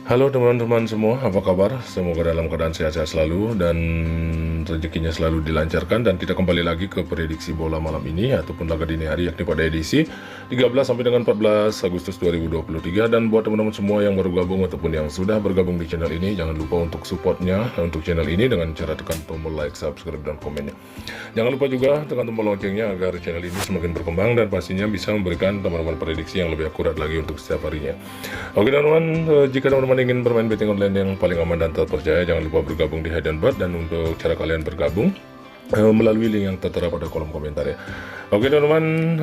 Halo teman-teman semua, apa kabar? Semoga dalam keadaan sehat-sehat selalu dan rezekinya selalu dilancarkan. Dan kita kembali lagi ke prediksi bola malam ini ataupun laga dini hari, yakni pada edisi 13 sampai dengan 14 Agustus 2023. Dan buat teman-teman semua yang baru gabung ataupun yang sudah bergabung di channel ini, jangan lupa untuk supportnya untuk channel ini dengan cara tekan tombol like, subscribe, dan komennya. Jangan lupa juga tekan tombol loncengnya agar channel ini semakin berkembang dan pastinya bisa memberikan teman-teman prediksi yang lebih akurat lagi untuk setiap harinya. Oke teman-teman, jika teman-teman ingin bermain betting online yang paling aman dan terpercaya, jangan lupa bergabung di Hide and Bird. Dan untuk cara kalian bergabung melalui link yang tertera pada kolom komentar ya. Oke teman-teman,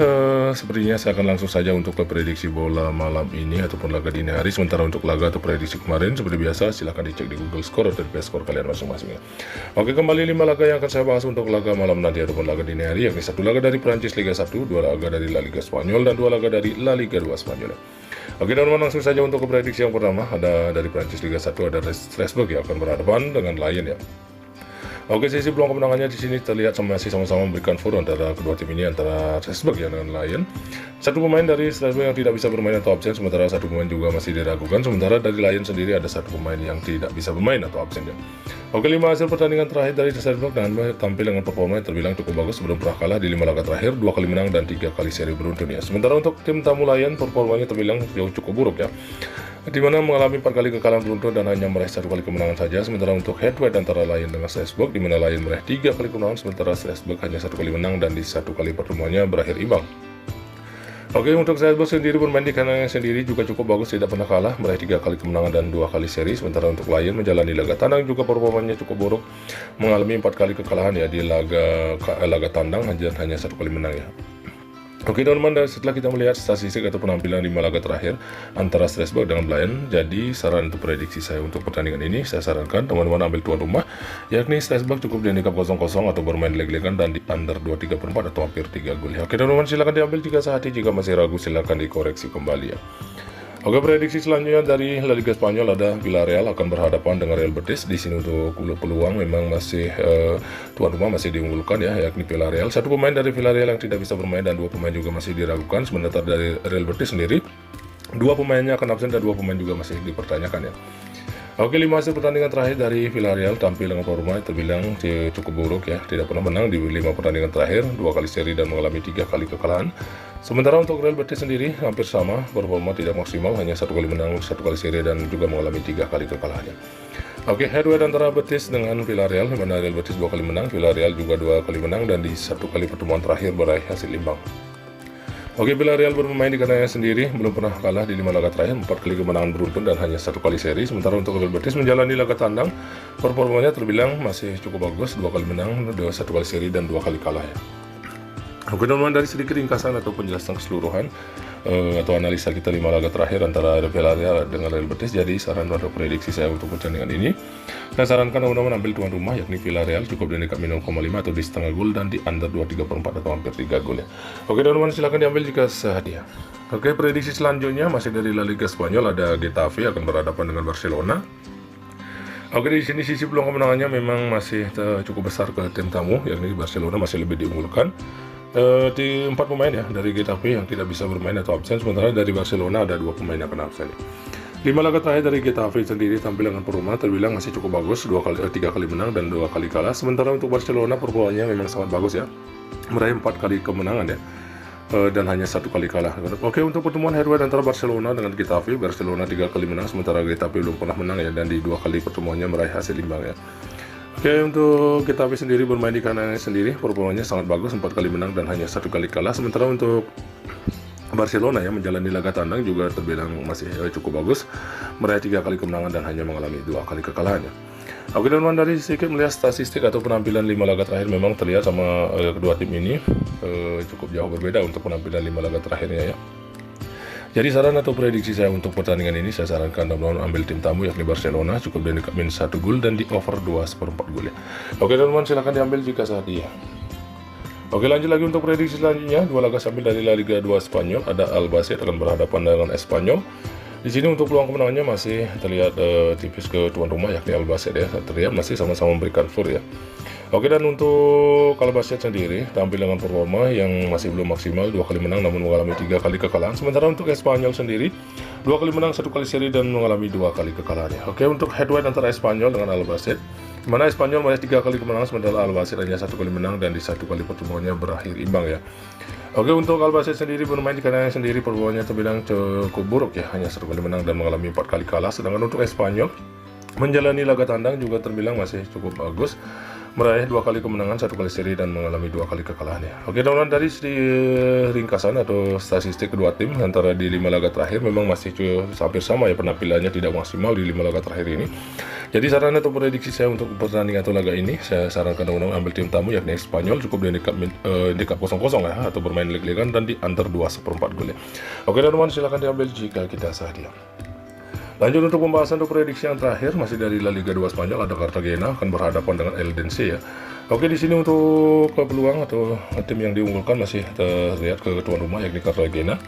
sepertinya saya akan langsung saja untuk ke prediksi bola malam ini ataupun laga dini hari. Sementara untuk laga atau prediksi kemarin, seperti biasa silahkan dicek di Google Score atau di PS Score kalian masing-masing ya. Oke, kembali 5 laga yang akan saya bahas untuk laga malam nanti ataupun laga dini hari, yakni 1 laga dari Prancis Liga 1, 2 laga dari La Liga Spanyol, dan 2 laga dari La Liga 2 Spanyol ya. Oke teman-teman, langsung saja untuk ke prediksi yang pertama. Ada dari Prancis Liga 1, ada Strasbourg yang akan berhadapan dengan Lyon ya. Oke, sisi peluang kemenangannya di sini terlihat masih sama-sama memberikan for antara kedua tim ini, antara Strasbourg ya dengan Lyon. Satu pemain dari Strasbourg yang tidak bisa bermain atau absen, sementara satu pemain juga masih diragukan. Sementara dari Lyon sendiri ada satu pemain yang tidak bisa bermain atau absen ya. Oke, 5 hasil pertandingan terakhir dari Strasbourg dengan tampil dengan performa yang terbilang cukup bagus, belum pernah kalah di 5 laga terakhir, 2 kali menang dan 3 kali seri beruntun ya. Sementara untuk tim tamu Lyon, performanya terbilang cukup buruk ya, di mana mengalami 4 kali kekalahan beruntun dan hanya meraih 1 kali kemenangan saja. Sementara untuk head-to-head antara Lyon dengan Strasbourg, di mana Lyon meraih 3 kali kemenangan, sementara Strasbourg hanya 1 kali menang dan di 1 kali pertemuannya berakhir imbang. Oke, untuk Strasbourg sendiri bermain di kandangnya sendiri juga cukup bagus, tidak pernah kalah, meraih 3 kali kemenangan dan 2 kali seri. Sementara untuk Lyon menjalani laga tandang juga performanya cukup buruk, mengalami 4 kali kekalahan ya di laga tandang, hanya 1 kali menang ya. Oke teman-teman, setelah kita melihat statistik atau penampilan 5 laga terakhir antara Strasbourg dengan Lyon, jadi saran untuk prediksi saya untuk pertandingan ini, saya sarankan teman-teman ambil tuan rumah, yakni Strasbourg cukup di handicap 0-0 atau bermain leg-legan dan di under 2,3/4 atau hampir 3 gol. Oke teman-teman, silahkan diambil jika sehati, jika masih ragu silahkan dikoreksi kembali ya. Oke, prediksi selanjutnya dari La Liga Spanyol, ada Villarreal akan berhadapan dengan Real Betis. Di sini untuk peluang memang masih tuan rumah masih diunggulkan ya, yakni Villarreal. Satu pemain dari Villarreal yang tidak bisa bermain dan 2 pemain juga masih diragukan. Sementara dari Real Betis sendiri, 2 pemainnya akan absen dan 2 pemain juga masih dipertanyakan ya. Oke, 5 hasil pertandingan terakhir dari Villarreal tampil dengan performa terbilang cukup buruk ya, tidak pernah menang di 5 pertandingan terakhir, 2 kali seri dan mengalami 3 kali kekalahan. Sementara untuk Real Betis sendiri hampir sama, performa tidak maksimal, hanya 1 kali menang, 1 kali seri dan juga mengalami 3 kali kekalahan. Oke, head-to-head antara Betis dengan Villarreal, di mana Real Betis 2 kali menang, Villarreal juga 2 kali menang dan di 1 kali pertemuan terakhir meraih hasil imbang. Oke, Villarreal bermain di kandangnya sendiri, belum pernah kalah di 5 laga terakhir, 4 kali kemenangan beruntun dan hanya 1 kali seri. Sementara untuk Real Betis menjalani laga tandang, performanya terbilang masih cukup bagus, 2 kali menang, 1 kali seri dan 2 kali kalah ya. Oke teman-teman, dari sedikit ringkasan atau penjelasan keseluruhan atau analisa kita 5 laga terakhir antara Villarreal dengan Real Betis, jadi saran atau prediksi saya untuk pertandingan ini, saya sarankan teman-teman ambil tuan rumah, yakni Villarreal cukup di handicap 0,5 atau di setengah gol dan di under 2,3/4 atau hampir 3 gol ya. Oke teman-teman, silahkan diambil jika sehadiah. Oke, prediksi selanjutnya masih dari La Liga Spanyol, ada Getafe akan berhadapan dengan Barcelona. Oke, di sini sisi peluang kemenangannya memang masih cukup besar ke tim tamu, yakni Barcelona masih lebih diunggulkan. Di 4 pemain ya dari Getafe yang tidak bisa bermain atau absen, sementara dari Barcelona ada 2 pemain yang akan absen. 5 laga terakhir dari Getafe sendiri tampil dengan performa terbilang masih cukup bagus, 3 kali menang dan 2 kali kalah. Sementara untuk Barcelona performanya memang sangat bagus ya, meraih 4 kali kemenangan ya, dan hanya 1 kali kalah. Oke, untuk pertemuan head-to-head antara Barcelona dengan Getafe, Barcelona 3 kali menang, sementara Getafe belum pernah menang ya, dan di 2 kali pertemuannya meraih hasil imbang ya. Oke, untuk Getafe sendiri bermain di kandangnya sendiri, performanya sangat bagus, 4 kali menang dan hanya 1 kali kalah. Sementara untuk Barcelona ya menjalani laga tandang juga terbilang masih cukup bagus, meraih 3 kali kemenangan dan hanya mengalami 2 kali kekalahannya. Oke teman-teman, dari sedikit melihat statistik atau penampilan 5 laga terakhir, memang terlihat sama kedua tim ini cukup jauh berbeda untuk penampilan 5 laga terakhirnya ya. Jadi saran atau prediksi saya untuk pertandingan ini, saya sarankan teman-teman ambil tim tamu yakni Barcelona, cukup di handicap -1 gol dan di over 2,4 gol ya. Oke teman-teman, silahkan diambil jika sehati ya. Oke, lanjut lagi untuk prediksi selanjutnya, 2 laga sambil dari La Liga 2 Spanyol, ada Albacete akan berhadapan dengan Espanyol. Di sini untuk peluang kemenangannya masih terlihat tipis ke tuan rumah yakni Albacete ya, terlihat masih sama-sama memberikan for ya. Oke, dan untuk Albacete sendiri tampil dengan performa yang masih belum maksimal, 2 kali menang namun mengalami 3 kali kekalahan. Sementara untuk Espanyol sendiri 2 kali menang, 1 kali seri dan mengalami 2 kali kekalahan ya. Oke, untuk head to head antara Espanyol dengan Albacete, di mana Espanyol meraih 3 kali kemenangan sementara Albacete hanya 1 kali menang dan di 1 kali pertemuannya berakhir imbang ya. Oke, untuk Albacete sendiri bermain di kandangnya sendiri performanya terbilang cukup buruk ya, hanya 1 kali menang dan mengalami 4 kali kalah. Sedangkan untuk Espanyol menjalani laga tandang juga terbilang masih cukup bagus, meraih 2 kali kemenangan, 1 kali seri dan mengalami 2 kali kekalahan ya. Oke, teman-teman, dari ringkasan atau statistik kedua tim antara di 5 laga terakhir memang masih hampir sama ya, penampilannya tidak maksimal di 5 laga terakhir ini. Jadi saran atau prediksi saya untuk pertandingan atau laga ini, saya sarankan teman-teman ambil tim tamu yakni Espanyol, cukup di handicap 0-0 ya, atau bermain leg-legan dan di under 2/4 gol ya. Oke teman-teman, silahkan diambil jika kita sedia. Lanjut untuk pembahasan untuk prediksi yang terakhir, masih dari La Liga 2 Spanyol, ada Cartagena akan berhadapan dengan Eldense ya. Oke, di sini untuk peluang atau tim yang diunggulkan masih terlihat ke tuan rumah yakni Cartagena.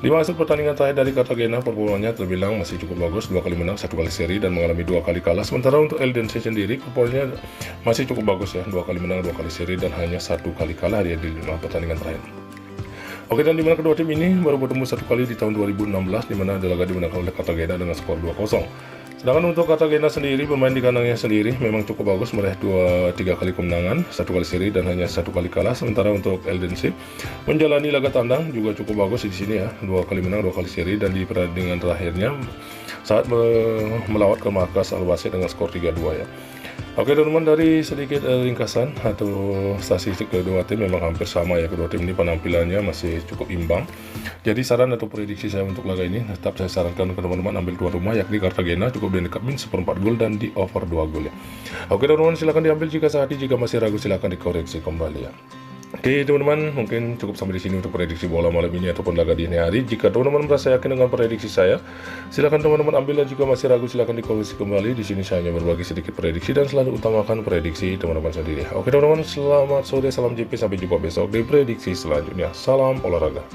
5 hasil pertandingan terakhir dari Cartagena performanya terbilang masih cukup bagus, 2 kali menang, 1 kali seri dan mengalami 2 kali kalah. Sementara untuk Eldense sendiri performanya masih cukup bagus ya, 2 kali menang, 2 kali seri dan hanya 1 kali kalah dia di 5 pertandingan terakhir. Oke, dan dimana kedua tim ini baru bertemu 1 kali di tahun 2016, dimana laga dimenangkan oleh Cartagena dengan skor 2-0. Sedangkan untuk Cartagena sendiri bermain di kandangnya sendiri memang cukup bagus, meraih 3 kali kemenangan, 1 kali seri dan hanya 1 kali kalah. Sementara untuk Eldense menjalani laga tandang juga cukup bagus di sini ya, 2 kali menang, 2 kali seri dan di pertandingan terakhirnya saat melawat ke markas Albacete dengan skor 3-2 ya. Oke teman-teman, dari sedikit ringkasan atau statistik kedua tim memang hampir sama ya, kedua tim ini penampilannya masih cukup imbang. Jadi saran atau prediksi saya untuk laga ini tetap saya sarankan ke teman-teman ambil tuan rumah yakni Cartagena, cukup di handicap min 1/4 gol dan di over 2 gol ya. Oke teman-teman, silahkan diambil jika sehati, jika masih ragu silahkan dikoreksi kembali ya. Oke teman-teman, mungkin cukup sampai di sini untuk prediksi bola malam ini ataupun laga dini hari. Jika teman-teman merasa yakin dengan prediksi saya, silakan teman-teman ambil, dan jika masih ragu silakan dikoreksi kembali. Di sini saya hanya berbagi sedikit prediksi dan selalu utamakan prediksi teman-teman sendiri. Oke teman-teman, selamat sore, salam JP, sampai jumpa besok di prediksi selanjutnya. Salam olahraga.